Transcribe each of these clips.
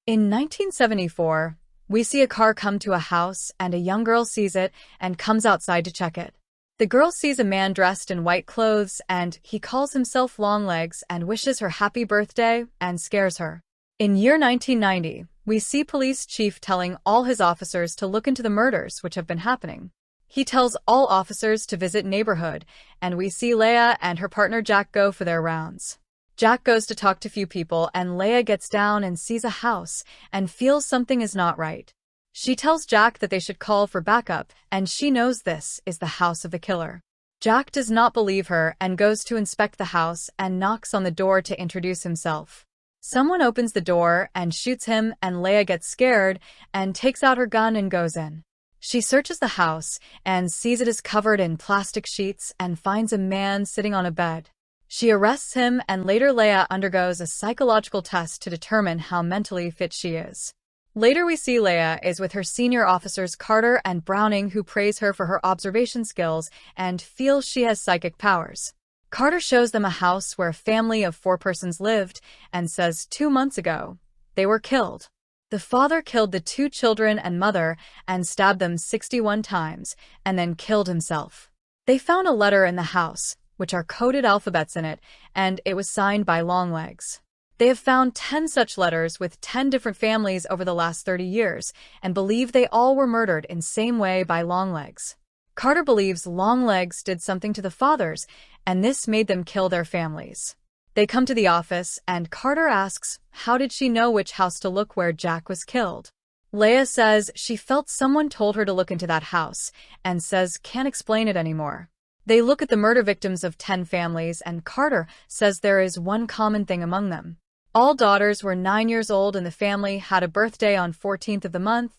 In 1974, we see a car come to a house and a young girl sees it and comes outside to check it. The girl sees a man dressed in white clothes and he calls himself Longlegs and wishes her happy birthday and scares her. In year 1990, we see police chief telling all his officers to look into the murders which have been happening. He tells all officers to visit neighborhood, and we see Leah and her partner Jack go for their rounds. Jack goes to talk to few people and Leah gets down and sees a house and feels something is not right. She tells Jack that they should call for backup, and she knows this is the house of the killer. Jack does not believe her and goes to inspect the house and knocks on the door to introduce himself. Someone opens the door and shoots him, and Leah gets scared and takes out her gun and goes in. She searches the house and sees it is covered in plastic sheets and finds a man sitting on a bed. She arrests him, and later Leah undergoes a psychological test to determine how mentally fit she is. Later we see Leah is with her senior officers Carter and Browning, who praise her for her observation skills and feel she has psychic powers. Carter shows them a house where a family of 4 persons lived and says 2 months ago they were killed. The father killed the 2 children and mother and stabbed them 61 times and then killed himself. They found a letter in the house, which are coded alphabets in it, and it was signed by Longlegs. They have found 10 such letters with 10 different families over the last 30 years and believe they all were murdered in same way by Longlegs. Carter believes Longlegs did something to the fathers, and this made them kill their families. They come to the office, and Carter asks, how did she know which house to look where Jack was killed? Leah says she felt someone told her to look into that house, and says can't explain it anymore. They look at the murder victims of 10 families, and Carter says there is one common thing among them. All daughters were 9 years old and the family had a birthday on 14th of the month,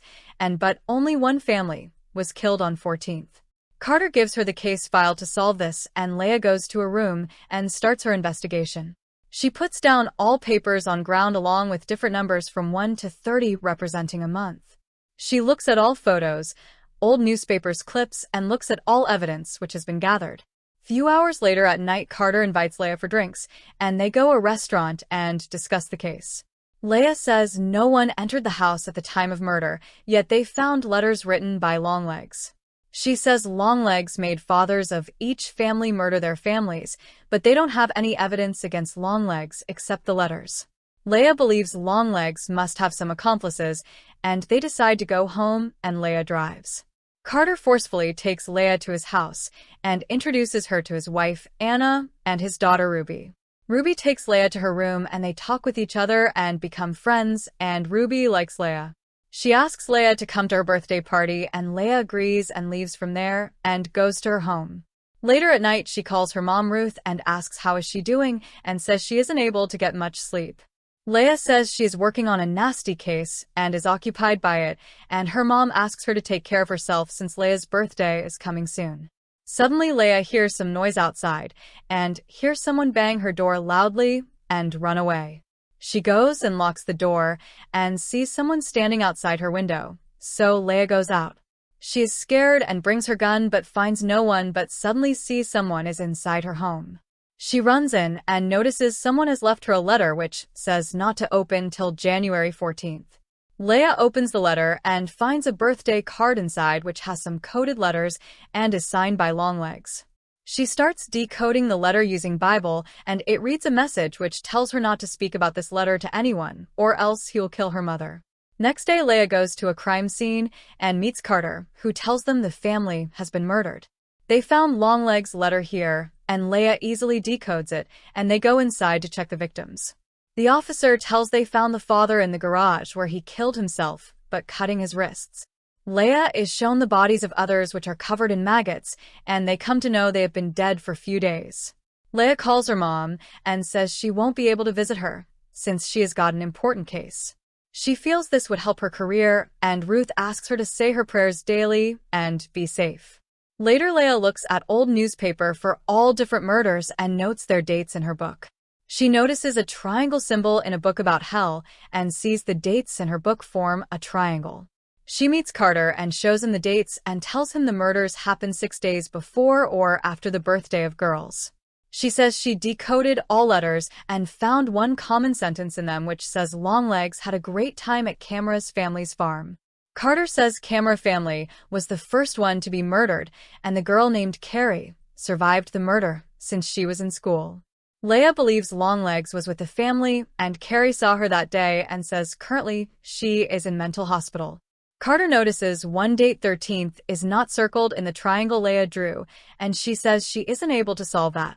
but only one family was killed on 14th. Carter gives her the case file to solve this, and Leah goes to a room and starts her investigation. She puts down all papers on ground along with different numbers from 1 to 30 representing a month. She looks at all photos, old newspapers clips, and looks at all evidence which has been gathered. Few hours later at night, Carter invites Leah for drinks, and they go to a restaurant and discuss the case. Leah says no one entered the house at the time of murder, yet they found letters written by Longlegs. She says Longlegs made fathers of each family murder their families, but they don't have any evidence against Longlegs except the letters. Leah believes Longlegs must have some accomplices, and they decide to go home, and Leah drives. Carter forcefully takes Leah to his house and introduces her to his wife, Anna, and his daughter, Ruby. Ruby takes Leah to her room and they talk with each other and become friends, and Ruby likes Leah. She asks Leah to come to her birthday party, and Leah agrees and leaves from there and goes to her home. Later at night, she calls her mom, Ruth, and asks how is she doing and says she isn't able to get much sleep. Leah says she is working on a nasty case and is occupied by it, and her mom asks her to take care of herself since Leah's birthday is coming soon. Suddenly, Leah hears some noise outside and hears someone bang her door loudly and run away. She goes and locks the door and sees someone standing outside her window, so Leah goes out. She is scared and brings her gun but finds no one, but suddenly sees someone is inside her home. She runs in and notices someone has left her a letter which says not to open till January 14th. Leah opens the letter and finds a birthday card inside which has some coded letters and is signed by Longlegs. She starts decoding the letter using Bible, and it reads a message which tells her not to speak about this letter to anyone, or else he will kill her mother. Next day, Leah goes to a crime scene and meets Carter, who tells them the family has been murdered. They found Longlegs' letter here, and Leah easily decodes it, and they go inside to check the victims. The officer tells they found the father in the garage where he killed himself, but cutting his wrists. Leah is shown the bodies of others which are covered in maggots, and they come to know they have been dead for a few days. Leah calls her mom and says she won't be able to visit her, since she has got an important case. She feels this would help her career, and Ruth asks her to say her prayers daily and be safe. Later, Leah looks at old newspaper for all different murders and notes their dates in her book. She notices a triangle symbol in a book about hell and sees the dates in her book form a triangle. She meets Carter and shows him the dates and tells him the murders happened 6 days before or after the birthday of girls. She says she decoded all letters and found one common sentence in them which says Longlegs had a great time at Camera's family's farm. Carter says Camera family was the first one to be murdered, and the girl named Carrie survived the murder since she was in school. Leah believes Longlegs was with the family, and Carrie saw her that day and says currently she is in mental hospital. Carter notices one date 13th is not circled in the triangle Leah drew, and she says she isn't able to solve that.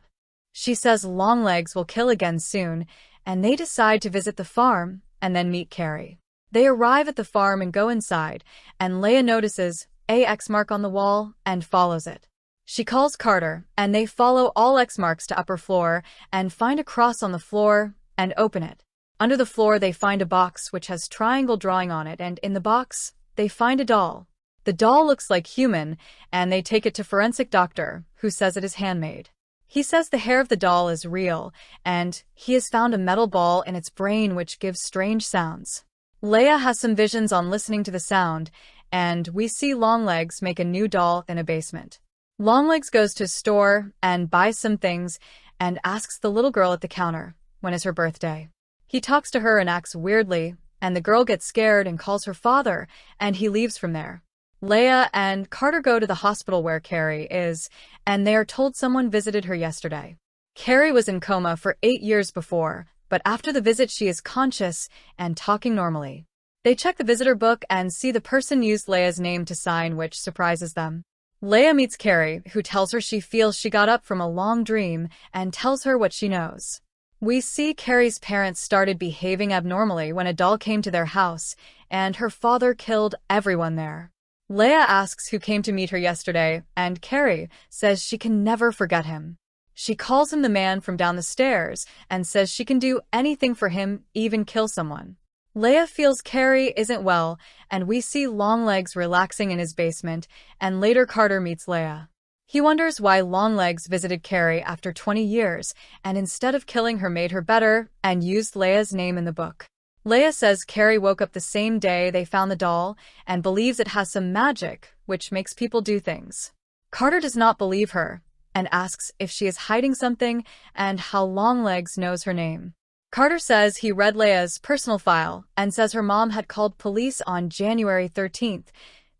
She says Longlegs will kill again soon, and they decide to visit the farm and then meet Carrie. They arrive at the farm and go inside, and Leah notices a X mark on the wall and follows it. She calls Carter, and they follow all X marks to upper floor and find a cross on the floor and open it. Under the floor they find a box which has triangle drawing on it, and in the box they find a doll. The doll looks like human, and they take it to forensic doctor, who says it is handmade. He says the hair of the doll is real, and he has found a metal ball in its brain which gives strange sounds. Leah has some visions on listening to the sound, and we see Longlegs make a new doll in a basement. Longlegs goes to a store and buys some things and asks the little girl at the counter when is her birthday. He talks to her and acts weirdly, and the girl gets scared and calls her father, and he leaves from there. Leah and Carter go to the hospital where Carrie is, and they are told someone visited her yesterday. Carrie was in coma for 8 years before, but after the visit she is conscious and talking normally. They check the visitor book and see the person used Leah's name to sign, which surprises them. Leah meets Carrie, who tells her she feels she got up from a long dream and tells her what she knows. We see Carrie's parents started behaving abnormally when a doll came to their house, and her father killed everyone there. Leah asks who came to meet her yesterday, and Carrie says she can never forget him. She calls him the man from down the stairs and says she can do anything for him, even kill someone. Leah feels Carrie isn't well, and we see Longlegs relaxing in his basement, and later Carter meets Leah. He wonders why Longlegs visited Carrie after 20 years, and instead of killing her made her better and used Leah's name in the book. Leah says Carrie woke up the same day they found the doll and believes it has some magic, which makes people do things. Carter does not believe her and asks if she is hiding something and how Longlegs knows her name. Carter says he read Leah's personal file and says her mom had called police on January 13th,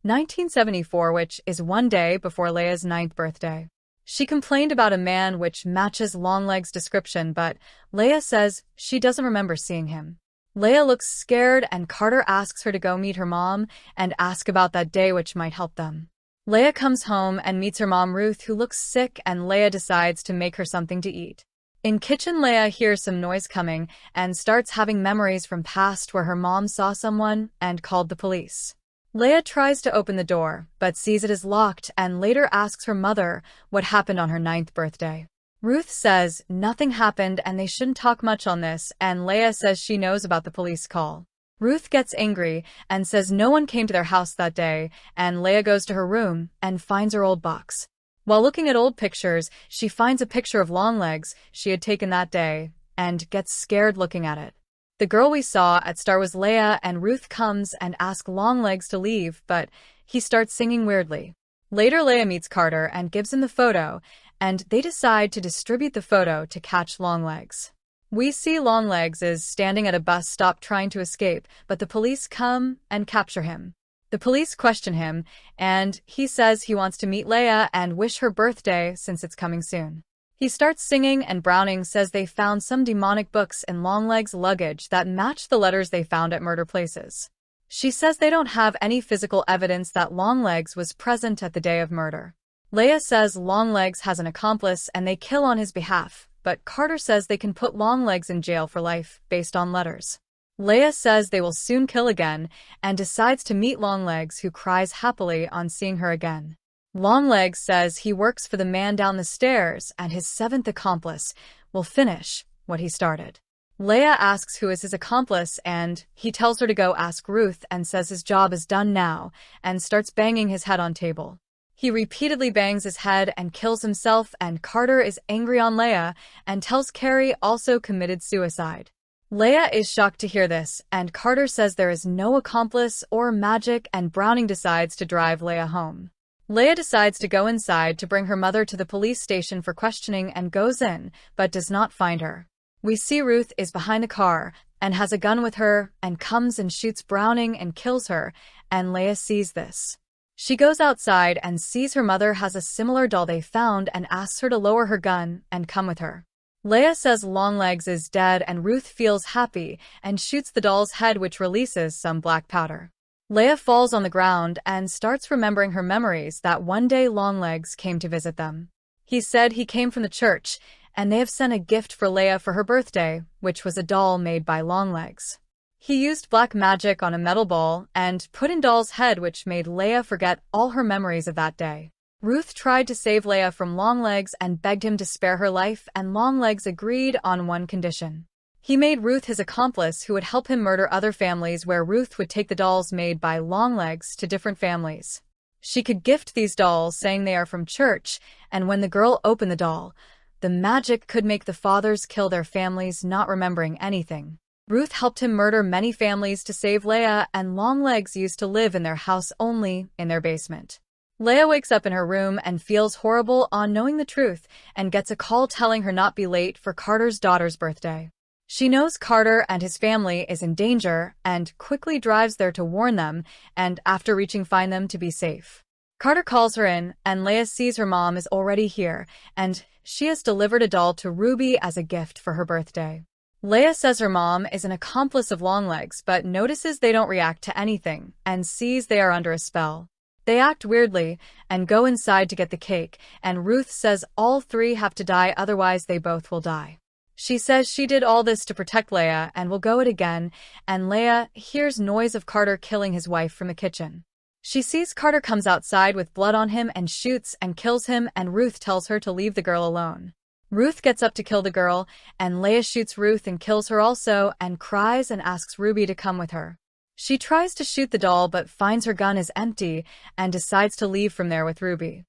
1974, which is one day before Leah's 9th birthday. She complained about a man which matches Longlegs' description, but Leah says she doesn't remember seeing him. Leah looks scared, and Carter asks her to go meet her mom and ask about that day which might help them. Leah comes home and meets her mom Ruth, who looks sick, and Leah decides to make her something to eat. In kitchen, Leah hears some noise coming and starts having memories from past where her mom saw someone and called the police. Leah tries to open the door, but sees it is locked and later asks her mother what happened on her 9th birthday. Ruth says nothing happened and they shouldn't talk much on this, and Leah says she knows about the police call. Ruth gets angry and says no one came to their house that day, and Leah goes to her room and finds her old box. While looking at old pictures, she finds a picture of Longlegs she had taken that day and gets scared looking at it. The girl we saw at start was Leah, and Ruth comes and asks Longlegs to leave, but he starts singing weirdly. Later, Leah meets Carter and gives him the photo, and they decide to distribute the photo to catch Longlegs. We see Longlegs is standing at a bus stop trying to escape, but the police come and capture him. The police question him, and he says he wants to meet Leah and wish her birthday since it's coming soon. He starts singing, and Browning says they found some demonic books in Longlegs' luggage that match the letters they found at murder places. She says they don't have any physical evidence that Longlegs was present at the day of murder. Leah says Longlegs has an accomplice and they kill on his behalf, but Carter says they can put Longlegs in jail for life based on letters. Leah says they will soon kill again and decides to meet Longlegs, who cries happily on seeing her again. Longlegs says he works for the man down the stairs and his 7th accomplice will finish what he started. Leah asks who is his accomplice, and he tells her to go ask Ruth and says his job is done now and starts banging his head on table. He repeatedly bangs his head and kills himself, and Carter is angry on Leah and tells Carrie also committed suicide. Leah is shocked to hear this, and Carter says there is no accomplice or magic, and Browning decides to drive Leah home. Leah decides to go inside to bring her mother to the police station for questioning and goes in, but does not find her. We see Ruth is behind the car and has a gun with her and comes and shoots Browning and kills her, and Leah sees this. She goes outside and sees her mother has a similar doll they found and asks her to lower her gun and come with her. Leah says Longlegs is dead and Ruth feels happy and shoots the doll's head, which releases some black powder. Leah falls on the ground and starts remembering her memories that one day Longlegs came to visit them. He said he came from the church, and they have sent a gift for Leah for her birthday, which was a doll made by Longlegs. He used black magic on a metal ball and put in doll's head, which made Leah forget all her memories of that day. Ruth tried to save Leah from Longlegs and begged him to spare her life, and Longlegs agreed on one condition. He made Ruth his accomplice who would help him murder other families, where Ruth would take the dolls made by Longlegs to different families. She could gift these dolls saying they are from church, and when the girl opened the doll, the magic could make the fathers kill their families, not remembering anything. Ruth helped him murder many families to save Leah, and Longlegs used to live in their house only in their basement. Leah wakes up in her room and feels horrible on knowing the truth and gets a call telling her not be late for Carter's daughter's birthday. She knows Carter and his family is in danger and quickly drives there to warn them and, after reaching, find them to be safe. Carter calls her in, and Leah sees her mom is already here, and she has delivered a doll to Ruby as a gift for her birthday. Leah says her mom is an accomplice of Longlegs, but notices they don't react to anything and sees they are under a spell. They act weirdly and go inside to get the cake, and Ruth says all three have to die, otherwise they both will die. She says she did all this to protect Leah and will go it again, and Leah hears noise of Carter killing his wife from the kitchen. She sees Carter comes outside with blood on him and shoots and kills him, and Ruth tells her to leave the girl alone. Ruth gets up to kill the girl, and Leah shoots Ruth and kills her also and cries and asks Ruby to come with her. She tries to shoot the doll but finds her gun is empty and decides to leave from there with Ruby.